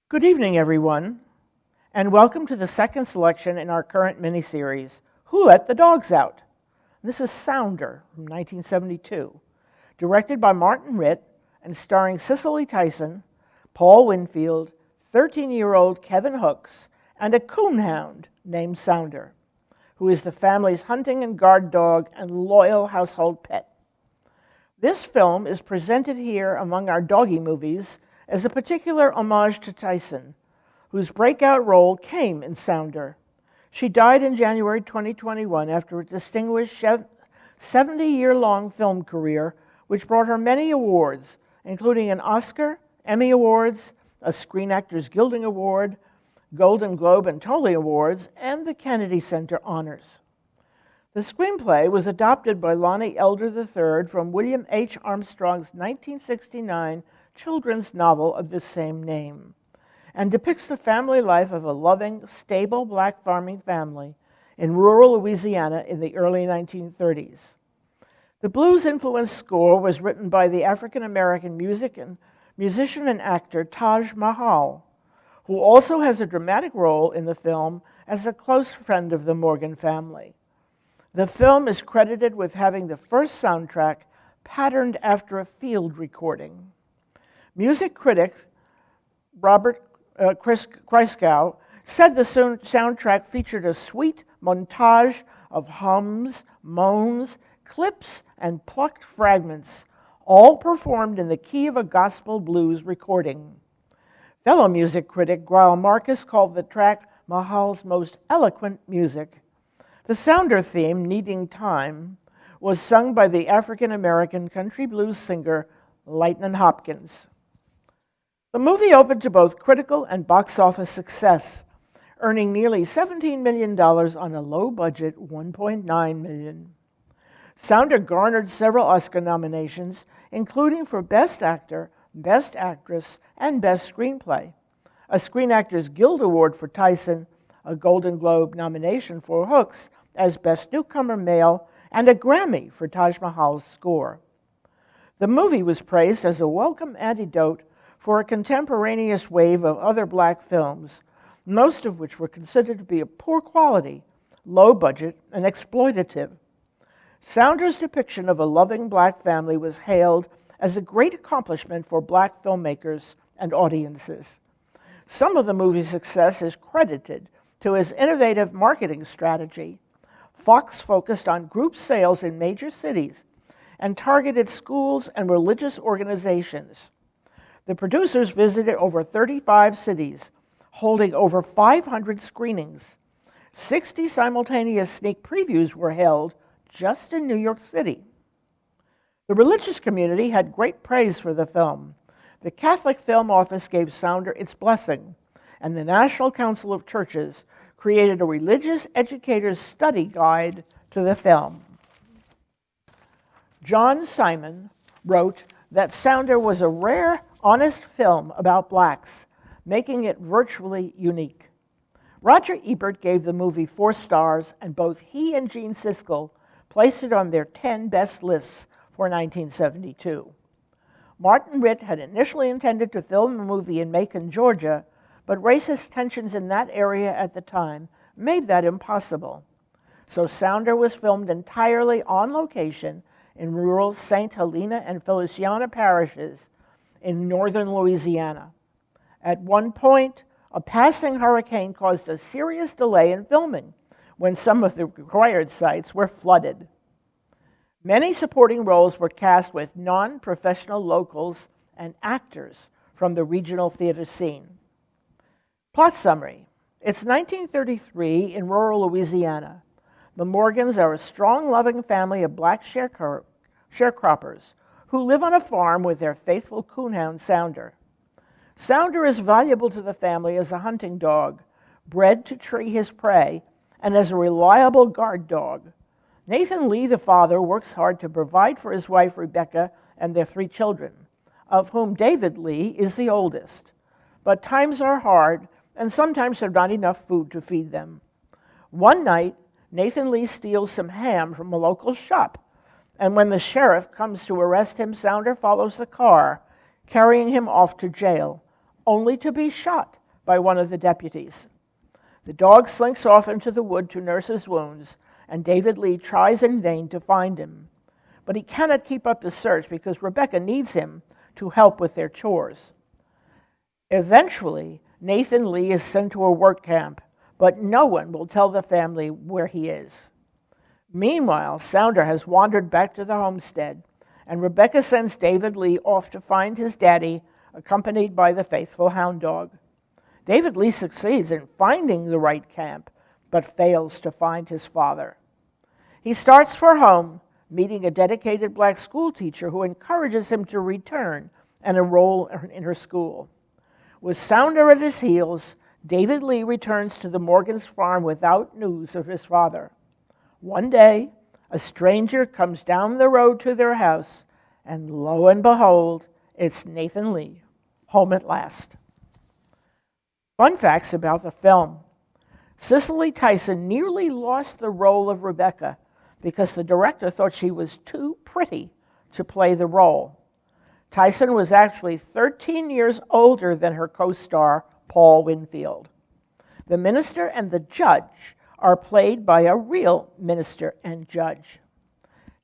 Good evening, everyone, and welcome to the second selection in our current miniseries, Who Let the Dogs Out? This is Sounder from 1972, directed by Martin Ritt and starring Cicely Tyson, Paul Winfield, 13-year-old Kevin Hooks, and a coonhound named Sounder, who is the family's hunting and guard dog and loyal household pet. This film is presented here among our doggy movies as a particular homage to Tyson, whose breakout role came in Sounder. She died in January 2021 after a distinguished 70-year-long film career, which brought her many awards, including an Oscar, Emmy Awards, a Screen Actors Guild Award, Golden Globe and Tony Awards, and the Kennedy Center Honors. The screenplay was adopted by Lonnie Elder III from William H. Armstrong's 1969 children's novel of the same name, and depicts the family life of a loving, stable black farming family in rural Louisiana in the early 1930s. The blues-influenced score was written by the African-American musician and actor Taj Mahal, who also has a dramatic role in the film as a close friend of the Morgan family. The film is credited with having the first soundtrack patterned after a field recording. Music critic Robert Christgau said the soundtrack featured a sweet montage of hums, moans, clips, and plucked fragments, all performed in the key of a gospel blues recording. Fellow music critic Greil Marcus called the track Mahal's most eloquent music. The Sounder theme, Needing Time, was sung by the African-American country blues singer Lightnin' Hopkins. The movie opened to both critical and box office success, earning nearly $17 million on a low-budget $1.9 million. Sounder garnered several Oscar nominations, including for Best Actor, Best Actress, and Best Screenplay, a Screen Actors Guild Award for Tyson, a Golden Globe nomination for Hooks as Best Newcomer Male, and a Grammy for Taj Mahal's score. The movie was praised as a welcome antidote for a contemporaneous wave of other black films, most of which were considered to be of poor quality, low budget, and exploitative. Sounder's depiction of a loving black family was hailed as a great accomplishment for black filmmakers and audiences. Some of the movie's success is credited to his innovative marketing strategy. Fox focused on group sales in major cities and targeted schools and religious organizations. The producers visited over 35 cities, holding over 500 screenings. 60 simultaneous sneak previews were held just in New York City. The religious community had great praise for the film. The Catholic Film Office gave Sounder its blessing, and the National Council of Churches created a religious educator's study guide to the film. John Simon wrote that Sounder was a rare, honest film about blacks, making it virtually unique. Roger Ebert gave the movie 4 stars, and both he and Gene Siskel placed it on their 10 best lists for 1972. Martin Ritt had initially intended to film the movie in Macon, Georgia, but racist tensions in that area at the time made that impossible. So Sounder was filmed entirely on location in rural St. Helena and Feliciana parishes in northern Louisiana. At one point, a passing hurricane caused a serious delay in filming when some of the required sites were flooded. Many supporting roles were cast with non-professional locals and actors from the regional theater scene. Plot summary. It's 1933 in rural Louisiana. The Morgans are a strong, loving family of black sharecroppers who live on a farm with their faithful coonhound Sounder. Sounder is valuable to the family as a hunting dog, bred to tree his prey, and as a reliable guard dog. Nathan Lee, the father, works hard to provide for his wife Rebecca and their 3 children, of whom David Lee is the oldest. But times are hard, and sometimes there's not enough food to feed them. One night, Nathan Lee steals some ham from a local shop, and when the sheriff comes to arrest him, Sounder follows the car, carrying him off to jail, only to be shot by one of the deputies. The dog slinks off into the wood to nurse his wounds, and David Lee tries in vain to find him. But he cannot keep up the search because Rebecca needs him to help with their chores. Eventually, Nathan Lee is sent to a work camp, but no one will tell the family where he is. Meanwhile, Sounder has wandered back to the homestead, and Rebecca sends David Lee off to find his daddy, accompanied by the faithful hound dog. David Lee succeeds in finding the right camp, but fails to find his father. He starts for home, meeting a dedicated black school teacher who encourages him to return and enroll in her school. With Sounder at his heels, David Lee returns to the Morgan's farm without news of his father. One day, a stranger comes down the road to their house, and lo and behold, it's Nathan Lee, home at last. Fun facts about the film. Cicely Tyson nearly lost the role of Rebecca because the director thought she was too pretty to play the role. Tyson was actually 13 years older than her co-star, Paul Winfield. The minister and the judge are played by a real minister and judge.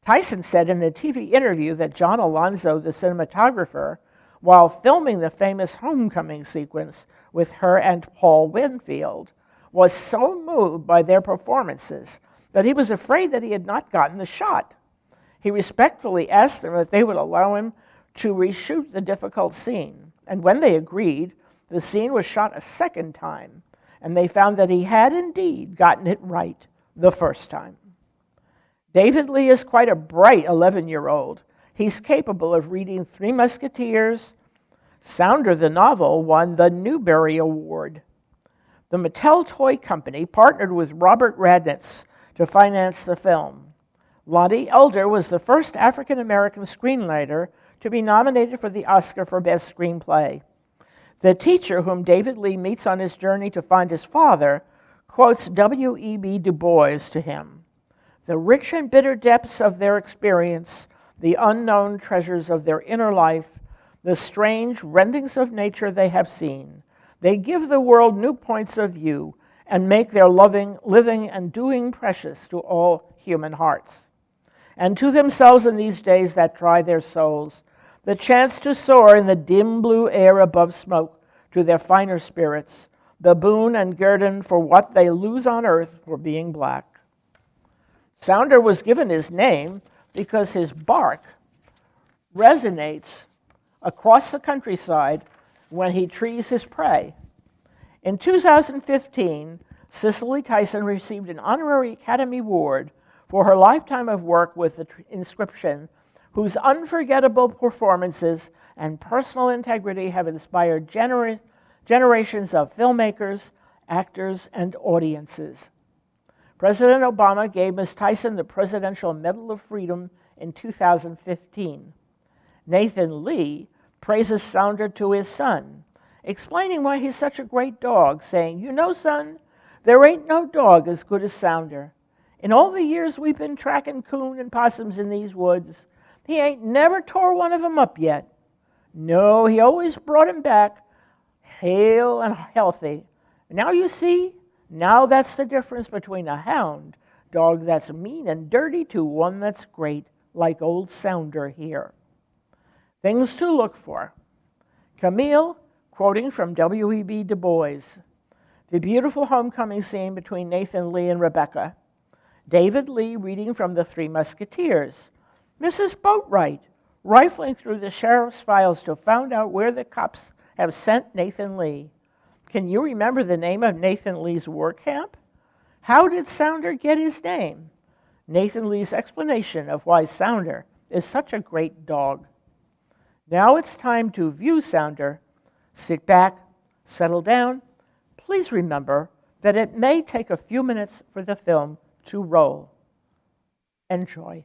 Tyson said in a TV interview that John Alonzo, the cinematographer, while filming the famous homecoming sequence with her and Paul Winfield, was so moved by their performances that he was afraid that he had not gotten the shot. He respectfully asked them if they would allow him to reshoot the difficult scene, and when they agreed, the scene was shot a second time, and they found that he had indeed gotten it right the first time. David Lee is quite a bright 11-year-old. He's capable of reading Three Musketeers. Sounder, the novel, won the Newbery Award. The Mattel Toy Company partnered with Robert Radnitz to finance the film. Lonnie Elder was the first African-American screenwriter to be nominated for the Oscar for Best Screenplay. The teacher, whom David Lee meets on his journey to find his father, quotes W.E.B. Du Bois to him. The rich and bitter depths of their experience, the unknown treasures of their inner life, the strange rendings of nature they have seen. They give the world new points of view and make their loving, living, and doing precious to all human hearts. And to themselves in these days that try their souls, the chance to soar in the dim blue air above smoke to their finer spirits, the boon and guerdon for what they lose on earth for being black. Sounder was given his name because his bark resonates across the countryside when he trees his prey. In 2015, Cicely Tyson received an honorary Academy Award for her lifetime of work with the inscription, whose unforgettable performances and personal integrity have inspired generations of filmmakers, actors, and audiences. President Obama gave Ms. Tyson the Presidential Medal of Freedom in 2015. Nathan Lee praises Sounder to his son, explaining why he's such a great dog, saying, "You know, son, there ain't no dog as good as Sounder. In all the years we've been tracking coon and possums in these woods, he ain't never tore one of them up yet. No, he always brought him back hale and healthy. Now you see, now that's the difference between a hound dog that's mean and dirty to one that's great, like old Sounder here." Things to look for. Camille, quoting from W.E.B. Du Bois, the beautiful homecoming scene between Nathan Lee and Rebecca. David Lee reading from the Three Musketeers. Mrs. Boatwright rifling through the sheriff's files to find out where the cops have sent Nathan Lee. Can you remember the name of Nathan Lee's war camp? How did Sounder get his name? Nathan Lee's explanation of why Sounder is such a great dog. Now it's time to view Sounder. Sit back, settle down. Please remember that it may take a few minutes for the film to roll. Enjoy.